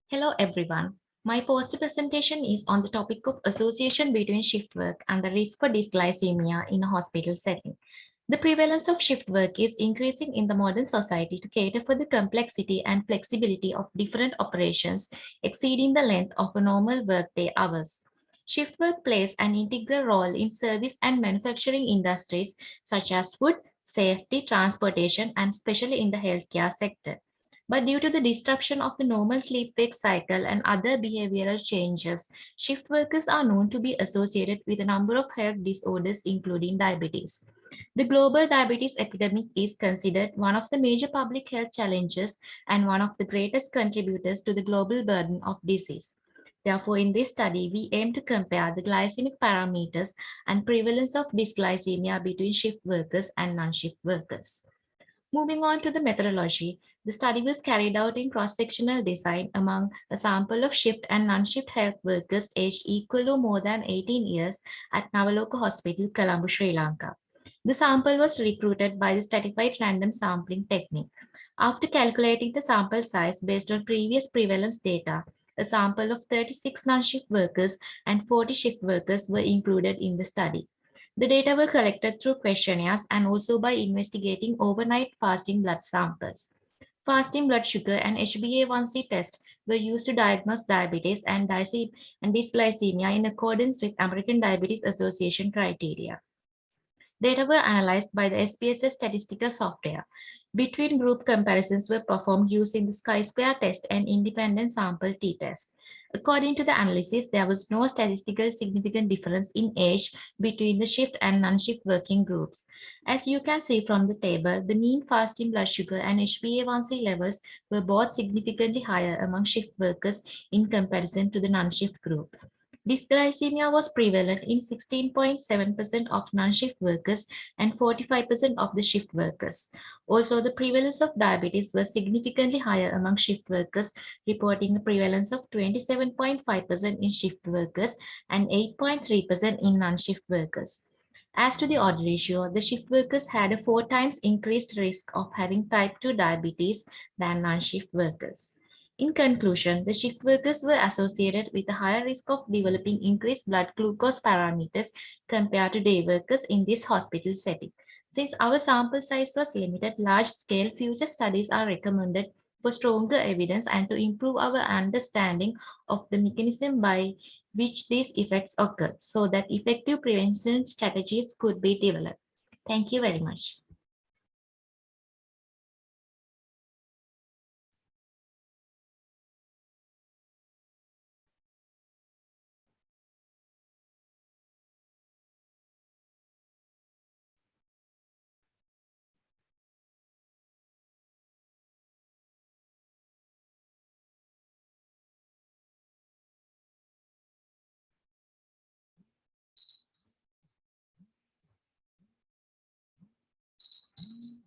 Hello everyone. My poster presentation is on the topic of association between shift work and the risk for dysglycemia in a hospital setting. The prevalence of shift work is increasing in the modern society to cater for the complexity and flexibility of different operations exceeding the length of a normal workday hours. Shift work plays an integral role in service and manufacturing industries such as food, safety, transportation, and especially in the healthcare sector. But due to the disruption of the normal sleep-wake cycle and other behavioral changes, shift workers are known to be associated with a number of health disorders, including diabetes. The global diabetes epidemic is considered one of the major public health challenges and one of the greatest contributors to the global burden of disease. Therefore, in this study, we aim to compare the glycemic parameters and prevalence of dysglycemia between shift workers and non-shift workers. Moving on to the methodology, the study was carried out in cross-sectional design among a sample of shift and non-shift health workers aged equal or more than 18 years at Navaloka Hospital, Colombo, Sri Lanka. The sample was recruited by the stratified random sampling technique. After calculating the sample size based on previous prevalence data, a sample of 36 non-shift workers and 40 shift workers were included in the study. The data were collected through questionnaires and also by investigating overnight fasting blood samples. Fasting blood sugar and HbA1c tests were used to diagnose diabetes and dysglycemia in accordance with American Diabetes Association criteria. Data were analyzed by the SPSS statistical software. Between group comparisons were performed using the chi-square test and independent sample t-test. According to the analysis, there was no statistical significant difference in age between the shift and non-shift working groups. As you can see from the table, the mean fasting blood sugar and HbA1c levels were both significantly higher among shift workers in comparison to the non-shift group. Dysglycemia was prevalent in 16.7% of non-shift workers and 45% of the shift workers. Also, the prevalence of diabetes was significantly higher among shift workers, reporting a prevalence of 27.5% in shift workers and 8.3% in non-shift workers. As to the odd ratio, the shift workers had a 4 times increased risk of having type 2 diabetes than non-shift workers. In conclusion, the shift workers were associated with a higher risk of developing increased blood glucose parameters compared to day workers in this hospital setting. Since our sample size was limited, large-scale future studies are recommended for stronger evidence and to improve our understanding of the mechanism by which these effects occur so that effective prevention strategies could be developed. Thank you very much.